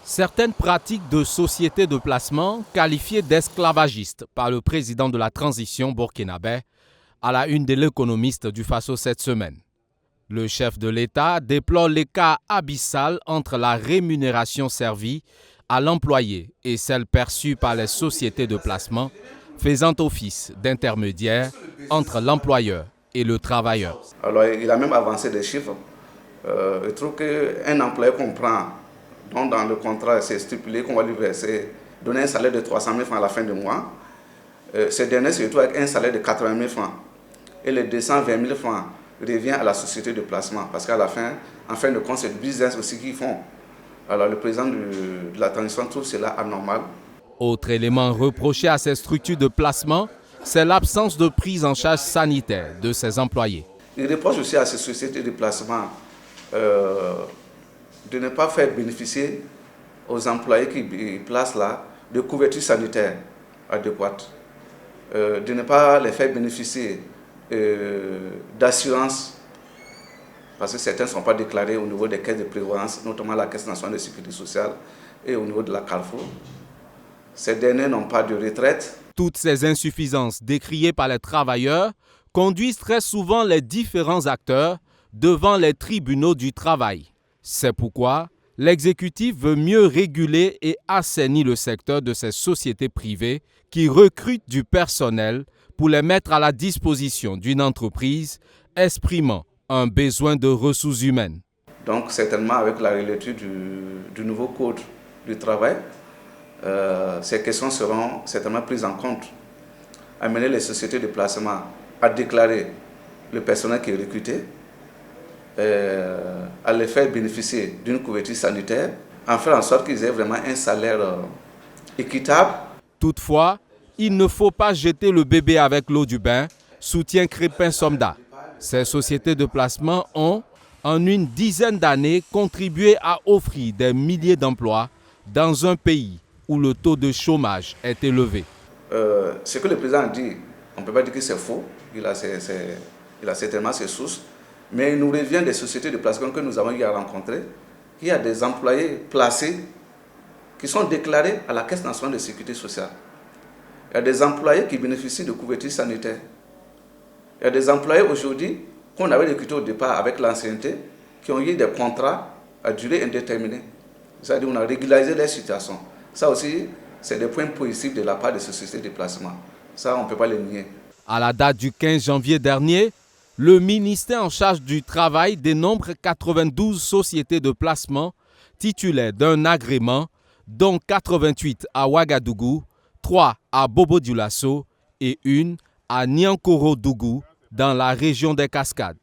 Certaines pratiques de sociétés de placement qualifiées d'esclavagistes par le président de la transition burkinabé à la une de l'Économiste du Faso cette semaine. Le chef de l'État déplore l'écart abyssal entre la rémunération servie à l'employé et celle perçue par les sociétés de placement, faisant office d'intermédiaire entre l'employeur et le travailleur. Alors, il a même avancé des chiffres. Je trouve qu'un employé qu'on prend, dont dans le contrat c'est stipulé qu'on va lui verser, donner un salaire de 300 000 francs à la fin du mois, ce dernier se retrouve avec un salaire de 80 000 francs. Et les 220 000 francs revient à la société de placement. Parce qu'à la fin, en fin de compte, c'est le business aussi qu'ils font. Alors le président de la transition trouve cela anormal. Autre élément reproché à ces structures de placement, c'est l'absence de prise en charge sanitaire de ses employés. Il reproche aussi à ces sociétés de placement de ne pas faire bénéficier aux employés qui placent là de couverture sanitaire adéquate, de ne pas les faire bénéficier d'assurance, parce que certains ne sont pas déclarés au niveau des caisses de prévoyance, notamment la Caisse nationale de sécurité sociale et au niveau de la Carrefour. Ces derniers n'ont pas de retraite. Toutes ces insuffisances décriées par les travailleurs conduisent très souvent les différents acteurs devant les tribunaux du travail. C'est pourquoi l'exécutif veut mieux réguler et assainir le secteur de ces sociétés privées qui recrutent du personnel pour les mettre à la disposition d'une entreprise exprimant un besoin de ressources humaines. Donc certainement avec la relecture du nouveau code du travail, ces questions seront certainement prises en compte. Amener les sociétés de placement à déclarer le personnel qui est recruté, à les faire bénéficier d'une couverture sanitaire, en faire en sorte qu'ils aient vraiment un salaire équitable. Toutefois, il ne faut pas jeter le bébé avec l'eau du bain, soutient Crépin Somda. Ces sociétés de placement ont, en une dizaine d'années, contribué à offrir des milliers d'emplois dans un pays où le taux de chômage est élevé. Ce que le président a dit, on ne peut pas dire que c'est faux, il a certainement ses sources, mais il nous revient des sociétés de placement que nous avons eu à rencontrer, qu'il y a des employés placés qui sont déclarés à la Caisse nationale de sécurité sociale. Il y a des employés qui bénéficient de couverture sanitaire. Il y a des employés aujourd'hui qu'on avait recrutés au départ avec l'ancienneté, qui ont eu des contrats à durée indéterminée. C'est-à-dire qu'on a régularisé leur situation. Ça aussi, c'est des points positifs de la part des sociétés de placement. Ça, on ne peut pas les nier. À la date du 15 janvier dernier, le ministère en charge du travail dénombre 92 sociétés de placement titulaires d'un agrément, dont 88 à Ouagadougou, 3 à Bobo-Dioulasso et 1 à Niankoro-Dougou dans la région des Cascades.